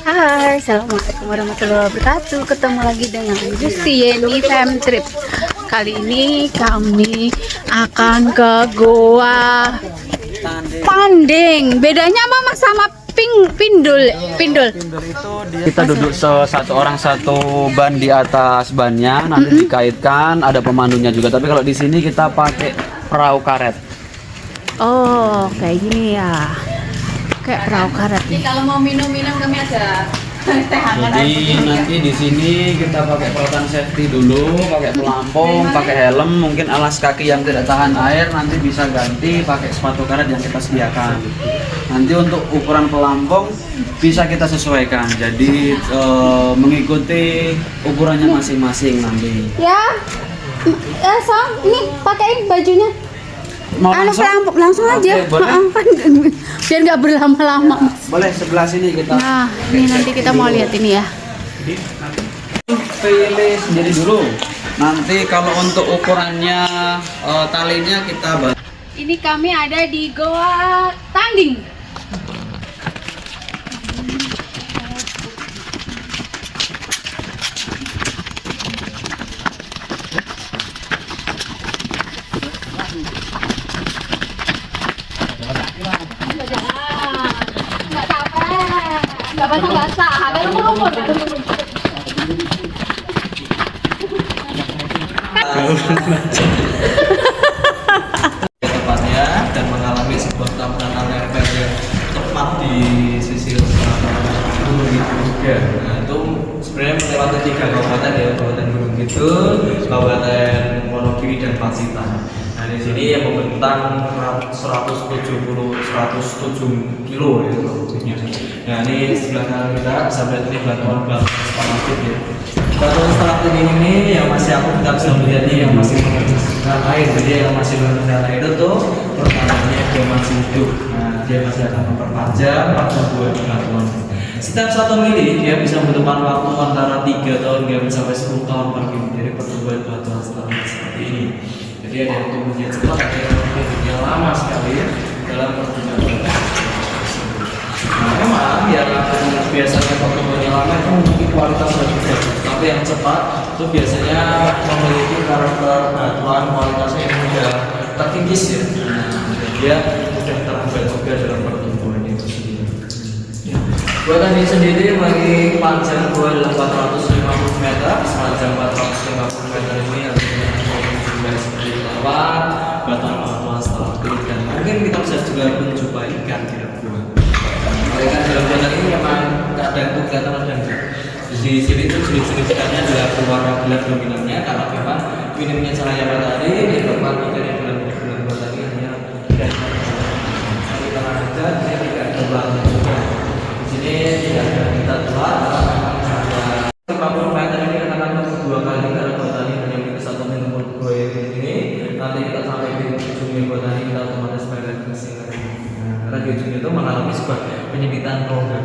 Hai, assalamualaikum warahmatullahi wabarakatuh. Ketemu lagi dengan Gusti Yeni Fam Trip. Kali ini kami akan ke Goa Panding. Bedanya apa mas sama Pindul? Pindul itu kita duduk satu orang satu ban di atas bannya, nanti dikaitkan, ada pemandunya juga. Tapi kalau di sini kita pakai perahu karet. Oh, kayak gini ya. Kayak perahu karet. Jadi kalau mau minum-minum kami ada teh hangat. Jadi nanti di sini kita pakai peralatan safety dulu, pakai pelampung, pakai helm, mungkin alas kaki yang tidak tahan air nanti bisa ganti pakai sepatu karet yang kita sediakan. Nanti untuk ukuran pelampung bisa kita sesuaikan, jadi mengikuti ukurannya masing-masing nanti. Ya, Sam, ini pakaiin bajunya. Mau Langsung aja. Oke, boleh? Biar nggak berlama-lama. Boleh sebelah sini kita. Nah, ini nanti kita mau lihat ini ya. Pilih sendiri dulu. Nanti kalau untuk ukurannya talinya kita bantu. Ini kami ada di Goa Tanding. Nggak capek, nggak basah-basah, ada lumur-lumur. Tepatnya dan mengalami sebuah tabrakan lereng yang tepat di sisi selatan Gunung Kidul. Nah itu sebenarnya melewati 3 kabupaten ya, Kabupaten Gunung Kidul, Kabupaten Wonogiri dan Pacitan. Nah di sini yang membentang 107 kilo ya lebihnya. Nah ini sebelah kanan kita bisa melihat ini batuan stalaktit ya. Batuan stalaktit ini yang masih aku tidak bisa melihat nih, yang masih menghasilkan air. Jadi yang masih menghasilkan air itu pertamanya dia masih hidup. Nah dia masih akan memperpanjang waktu buat batuan. Setiap 1 mili dia bisa membutuhkan waktu antara 3 tahun hingga sampai 10 tahun per mili. Jadi pertumbuhan batuan stalaktit seperti ini. Jadi ada yang tumbuhnya cepat, ada yang tumbuhnya lama sekali dalam pertumbuhan batuan. Nah memang ya biasanya pertumbuhannya lama itu memiliki kualitas lebih bagus, tapi yang cepat itu biasanya memiliki karakter batuan kualitasnya yang mudah terkikis ya. Nah, dia mudah terhambat juga dalam pertumbuhan itu sendiri. Buatan ini sendiri bagi panjang gua 450 meter, sepanjang 450 meter ini harusnya juga seperti lawan batuan stalaktit, dan mungkin kita bisa juga mencoba ikan di dalam gua. Mereka dalam buatan ini memang kadang tuh kelihatan ada enggak. Di sini tuh jenis-jenis ikannya adalah berwarna gelap dominannya, karena memang minimnya cahaya matahari menyebabkan ikan yang dalam bulan buatan ini hanya tidak kita aja dia tidak ada warna juga. Di sini tidak ada kita tua, karena memang ada 50 meter ini akan dua kali karena buatan ini hanya memiliki satu minum ini. Nanti kita sampai di ujungnya buatan ini kita otomatis bayar mesin lagi. Karena di ujung itu mengalami sebuah penyempitan rongga.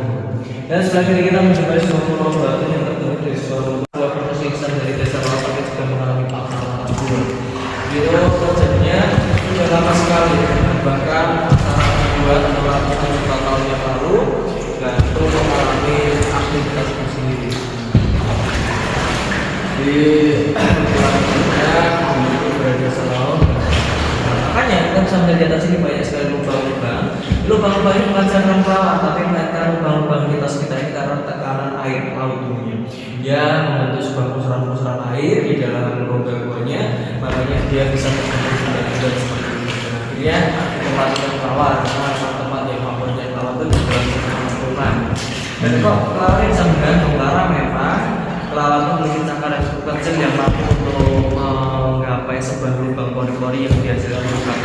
Dan sebelah kiri kita menjumpai sebuah pulau batu yang terbentuk dari sebuah persisian dari desa Rawapati juga mengalami patah dua. Itu terjadinya sudah lama sekali, bahkan antara 2 atau 4 tahun yang lalu, dan itu mengalami aktivitas sendiri. Di bulannya berada selalu. Makanya kita bisa melihat di atas ini banyak sekali lubang-lubang. Lubang-lubang ini bukan saluran perawat, tapi melainkan lubang-lubang di atas kita ini karena tekanan air laut dunia. Dia membentuk sebuah pusaran-pusaran air di dalam rongga guanya, makanya dia bisa terbentuk dan seperti ini. Akhirnya tempat yang tawar, karena tempat yang favoritnya tawar itu juga sempurna. Dan kok kelawar ini bisa menggantung, karena memang kelawar itu memiliki cakar yang cukup kecil yang mampu untuk menggapai sebuah lubang pori-pori yang dihasilkan lubang.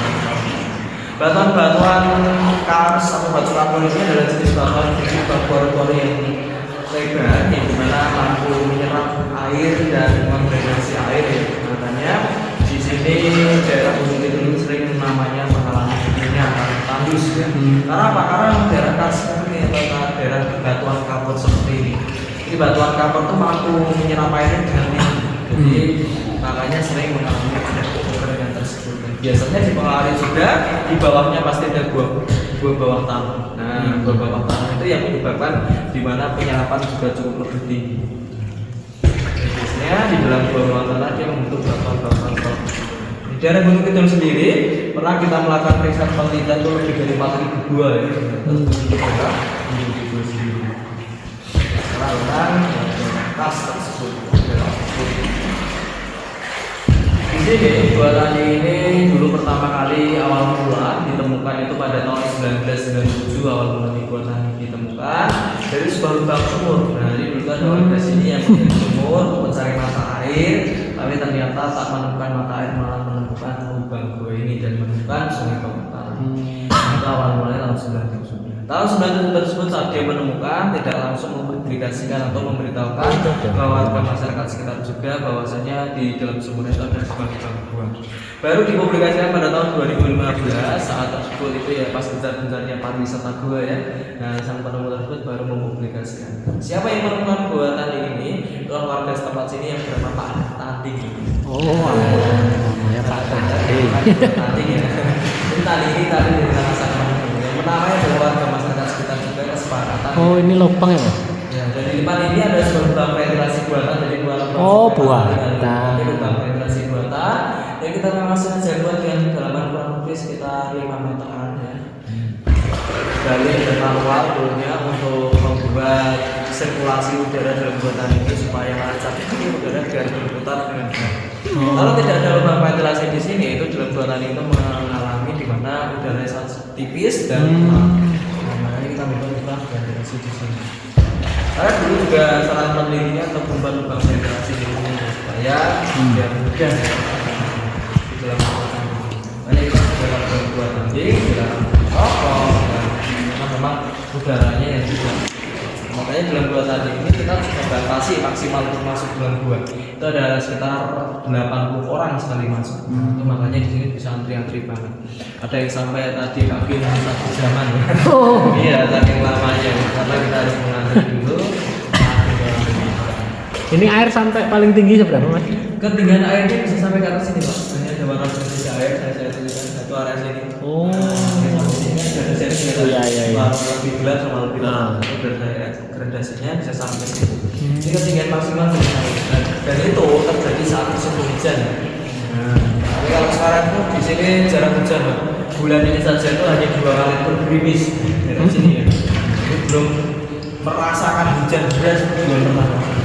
Batuan-batuan kars atau batu kapur ini adalah jenis batuan pori-pori yang lebar, yang dimana mampu menyerap air dan mengdrainasi air. Makanya di sini daerah Gunung Kidul sering namanya mengalami minyak tandus ya. Karena apa? Karena daerah kars ini atau daerah batuan kapur seperti ini. Jadi batuan kapur itu mampu menyerap air dengan tinggi. Jadi makanya sering mengalami kekeringan tersebut. Biasanya di pengalaman sudah, di bawahnya pasti ada gua bawah tanah. Nah, gua bawah tanah itu yang menyebabkan di mana penyerapan juga cukup lebih tinggi. Biasanya di dalam gua bawah tanah dia membentuk batuan. Di daerah Gunung Kidul sendiri pernah kita melakukan riset penelitian itu lebih dari 4.000 gua ya. Gunung Kidul sendiri. Tentang kas tersebut. Di sini gua tani ini dulu pertama kali awal mula ditemukan itu pada tahun 1997 awal mula di gua tani ditemukan dari sebuah lubang sumur. Nah, jadi dulu ada warga sini yang punya sumur mencari mata air, tapi ternyata tak menemukan mata air, malah menemukan lubang gua ini dan menemukan sungai Komutan. Itu awal mulanya tahun 1997. Tahun 1997 tersebut saat dia menemukan tidak langsung mempublikasikan atau memberitahukan ke warga masyarakat sekitar juga bahwasanya di dalam sumur itu ada sebuah gua. Baru dipublikasikan pada tahun 2015 saat tersebut itu ya pas gencar-gencarnya pariwisata gua ya. Nah, sang penemu tersebut baru mempublikasikan. Siapa yang menemukan gua tadi ini? Itulah warga setempat sini yang bernama Pak Tanding. Oh, namanya Pak Tanding. Tanding ya. Ini tadi dari nama sang penemu. Yang pertama adalah warga masyarakat sekitar juga kesepakatan. Oh, ini lubang ya, Pak? Ya, jadi di depan ini ada sebuah lubang ventilasi buatan, jadi buatan. Oh, buatan. Ini lubang ventilasi buatan. Jadi kita langsung saja buat dengan kedalaman kurang lebih sekitar 5 meteran ya. Gali dan manual dulunya untuk membuat sirkulasi udara dalam buatan ini supaya lancar. Ini udara biar berputar dengan baik. Kalau tidak ada lubang ventilasi di sini, itu dalam buatan itu mengalami di mana udara sangat tipis dan makanya kita membuat lubang ventilasi di sini. Karena dulu juga saran penelitinya untuk membuat lubang ventilasi di sini supaya biar mudah di dalam buatan. Makanya kita dalam buatan dinding, dalam rokok, karena memang udaranya yang juga. Makanya dalam buatan ini kita juga batasi maksimal untuk masuk dalam gua. Itu ada sekitar 80 orang sekali masuk. Itu makanya di sini bisa antri-antri banget. Ada yang sampai tadi kaki 1 jaman. Iya, saking lamanya karena kita harus mengantri dulu. Ini air sampai paling tinggi seberapa, Mas? Ketinggian airnya bisa sampai ke atas sini, Pak. Ini ada warna Indonesia air, saya tuliskan satu area sini. Oh. Sampai sini ada sini. Oh, iya. Warna lebih gelap sama lebih terang. Itu gradasinya bisa sampai sini. Ini ketinggian maksimal dan itu terjadi saat musim hujan. Tapi kalau sekarang itu di sini jarang hujan, Pak. Bulan ini saja itu hanya 2 kali bergerimis dari sini ya. Ini belum merasakan hujan deras belum pernah.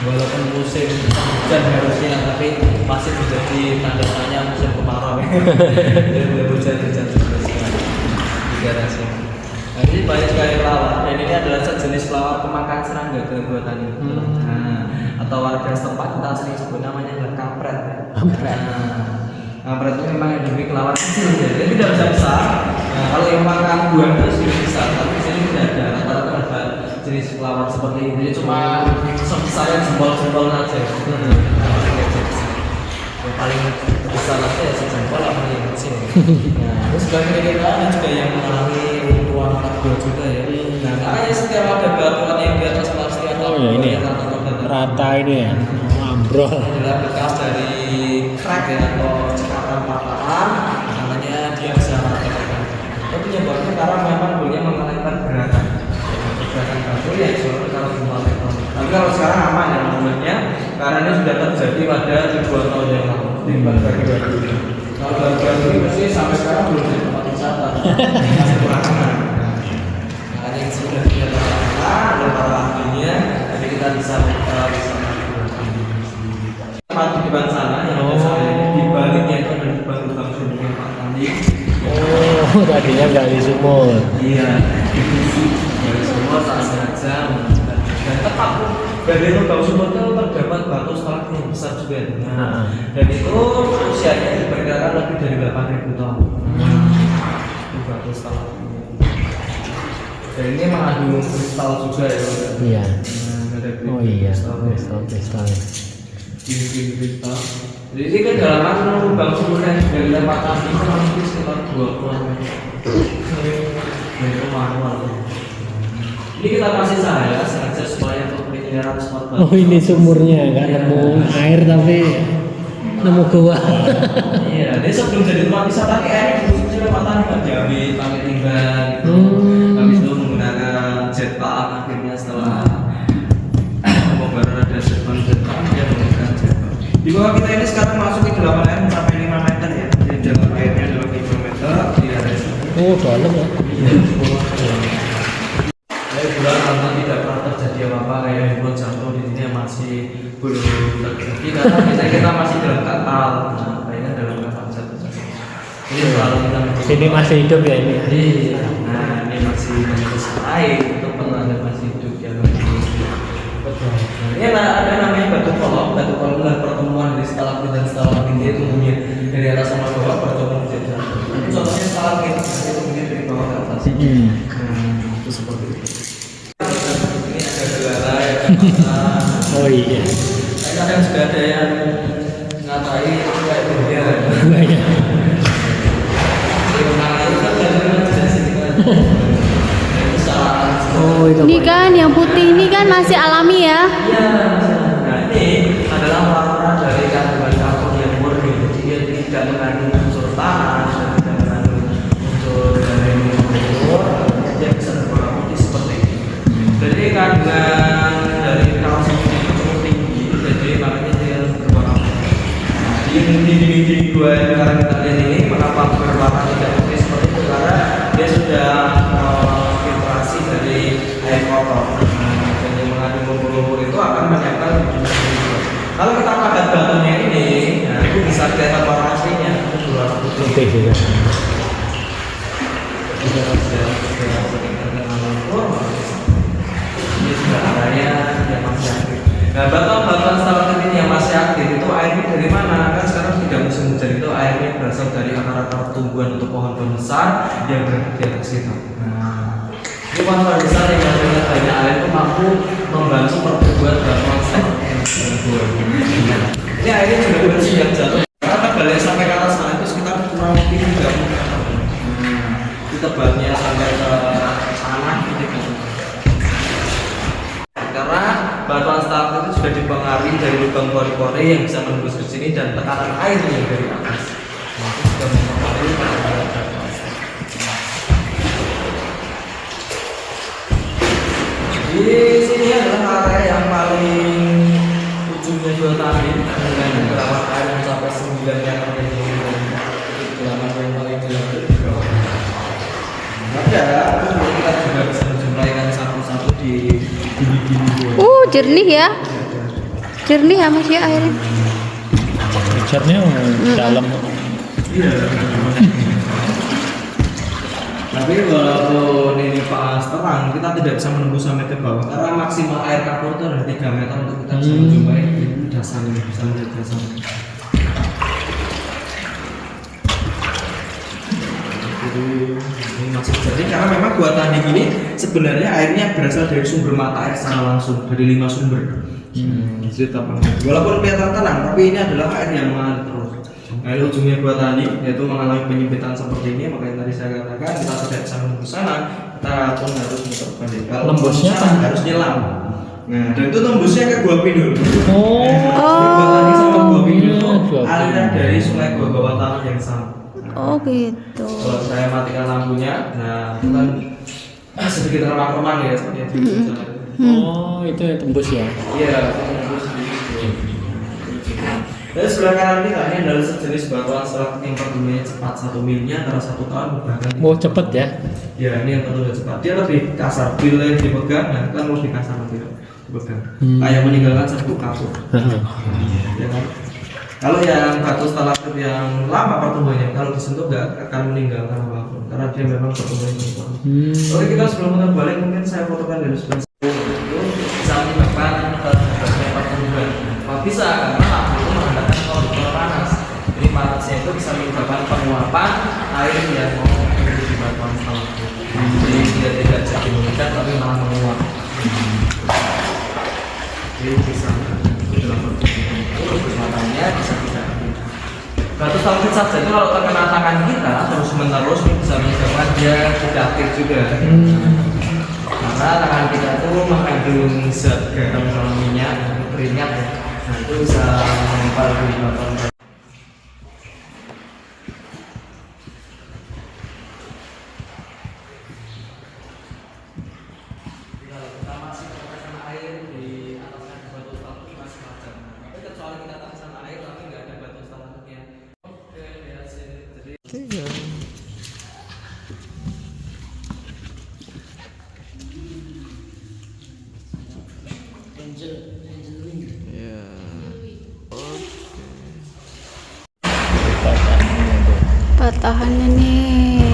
Walaupun musim hujan harusnya, tapi masih menjadi tanda tanya musim kemarau. Jadi belum hujan terus di garasi. Nah, ini banyak sekali kelawar dan ini adalah sejenis kelawar pemakan serangga dalam buatan ini. Nah, atau warga setempat kita sering sebut namanya adalah kampret. Kampret itu memang endemik kelawar kecil, jadi tidak bisa besar. Nah, kalau yang makan buah itu sudah besar, tapi sini tidak ada. Rata-rata jenis kelawar seperti ini, jadi cuma sebesar jempol-jempol saja. Yang paling besar saja ya sejempol apa yang kecil. Nah, terus sebagai kita ada juga yang mengalami runtuhan gua juga ya. Nah, makanya setiap ada batuan yang di atas plastik atau ini ya, rata ini ya, ambrol. Adalah bekas dari crack ya, atau cekatan patahan, makanya dia bisa meratakan. Itu penyebabnya karena memang dulunya mengalami pergerakan batu ya soalnya kalau gempa tektonik. Tapi kalau sekarang aman ya momennya karena ini sudah terjadi pada ribuan tahun yang lalu. Di batu-batu ini. Kalau batu-batu ini pasti sampai sekarang belum jadi tempat wisata. Masih kurang aman. Makanya yang sudah kita lakukan oleh para ahlinya, jadi kita bisa wisata tempat di depan sana yang ada saya di baliknya itu ada lubang-lubang sumur Pak Tanding. Oh, tadinya nggak di sumur. Iya. Dari sumur tak sengaja dan tepat dari lubang sumur itu terdapat batu stalagmit yang besar juga. Nah, dan itu usianya diperkirakan lebih dari 8.000 tahun. Itu batu stalagmit. Dan ini mengandung kristal juga ya. Iya. Ada Oh iya, kristal. kristal. Kristal. Jadi ini kedalaman lubang sumur yang dari tempat kami itu masih sekitar 20 meter. Dari manual. Ini kita kasih cahaya sengaja supaya untuk penyerapan spot. Oh ini sumurnya, nggak nemu air tapi nemu gua. Iya, dia sebelum jadi tempat wisata nih airnya dikhususnya lewat tani kan diambil pakai timban gitu. Habis itu menggunakan jetpack akhirnya setelah pembaruan ada jetpack dia menggunakan jetpack. Di bawah kita ini sekarang masuk ke dalam air mencapai 5 meter ya. Jadi dalam airnya adalah 5 meter di area sini. Oh, dalam ya. Saya bilang karena tidak pernah terjadi apa-apa kayak handphone jatuh di sini masih belum terjadi karena biasanya kita masih dalam kapal. Nah, kayaknya dalam kapal jatuh. Ini selalu kita Ini masih hidup ya ini. Iya. Nah, ini masih menerus air itu penanda masih hidup ya. Ini ada namanya batu kolom adalah pertemuan dari stalagmit dan stalagmit itu umumnya dari atas sama bawah bertemu menjadi satu. Contohnya stalagmit itu kemudian dari bawah ke atas. Itu seperti itu. Ini ada gelara ya. Oh iya. Kadang juga ada yang ngatai itu kayak dia. Banyak. Oh itu. Ini kan yang putih ini kan masih alami ya. Iya, nah ini adalah warna dari kandungan karbon yang murni, jadi dia tidak mengandung unsur tanah dan tidak mengandung unsur dari lumpur, dia bisa berwarna putih seperti ini. Jadi kandungan dari kalsium itu cukup tinggi, jadi makanya dia berwarna putih. Di dinding gua yang sekarang kita lihat ini, mengapa berwarna tidak putih seperti itu? Karena dia sudah filtrasi dari air kotor. Dan yang mengandung lumpur-lumpur itu akan menempel di dinding. Kalau kita pakai batunya ini, nah itu bisa kelihatan warna aslinya, itu berwarna putih. Putih juga. Ini sudah areanya yang masih aktif. Nah, batuan-batuan stalagmit ini yang masih aktif itu airnya dari mana? Kan sekarang tidak musim hujan itu airnya berasal dari akar-akar tumbuhan atau pohon-pohon besar yang berada di atas kita. Nah, ini pohon-pohon besar yang ada banyak air itu mampu membantu pertumbuhan batuan stalagmit. Ini airnya juga bersih yang jatuh. Karena balik sampai ke atas sana itu sekitar kurang lebih 3 meter. Itu tebalnya sampai ke tanah gitu. Karena batuan stalagmit itu juga dipengaruhi dari lubang pori-pori yang bisa menembus ke sini dan tekanan air yang dari atas. Nah, itu juga mempengaruhi pada batuan stalagmit. Di sini adalah area yang paling ujungnya geotermal dengan kedalaman air mencapai 9 meter dari kedalaman yang paling dalam di bawah. Ada, kita juga bisa menjumlahkan satu-satu di gini-gini. Jernih ya. Jernih ya Mas ya airnya. Picture-nya dalam. Iya. Tapi walaupun ini pas terang, kita tidak bisa menembus sampai ke bawah karena maksimal air kapur itu ada 3 meter untuk kita bisa menjumpai dasarnya, bisa melihat dasarnya. Jadi ini masih jadi karena memang gua tanding ini sebenarnya airnya berasal dari sumber mata air secara langsung dari 5 sumber. Jadi walaupun kelihatan tenang, tapi ini adalah air yang mengalir terus. Nah, ini ujungnya gua tani yaitu mengalami penyempitan seperti ini, makanya tadi saya katakan kita tidak bisa menembus sana, kita pun harus muter balik. Kalau Nembusnya sana harus nyelam. Nah, dan itu tembusnya ke Gua Pindul. Oh. Gua tani sama Gua Pindul itu Gua aliran dari sungai Gua bawah tanah yang sama. Oh gitu. Kalau saya matikan lampunya, nah itu kan sedikit remang-remang ya seperti itu. Oh, itu yang tembus ya. Iya, tembus di dan sebelah kanan kita ini adalah sejenis batuan stalagmit yang pertumbuhannya cepat 1 milnya antara 1 tahun bahkan. Oh, cepet ya. Ya, ini yang pertumbuhan cepat. Dia lebih kasar bila dipegang, nah kan lebih kasar nanti dipegang. Kayak meninggalkan serbuk kapur. Ya kan? Kalau yang batu stalagmit yang lama pertumbuhannya, kalau disentuh nggak akan meninggalkan apapun karena dia memang pertumbuhannya cepat. Oke, kita sebelum muter balik mungkin saya fotokan dari sebelah itu bisa menyebabkan terjadinya pertumbuhan. Bisa karena lampu itu menggunakan konduktor panas. Jadi panasnya itu bisa menyebabkan penguapan air yang mau menuju di batuan stalagmit. Jadi dia tidak jadi mengikat tapi malah menguap. Jadi bisa itu dalam pertumbuhan. Makanya bisa tidak. Batu stalagmit saja itu kalau terkena tangan kita terus menerus bisa menyebabkan dia tidak aktif juga. Karena tangan kita itu mengandung zat garam sama minyak, keringat ya. Nah itu bisa menempel di batuan. patahannya nih.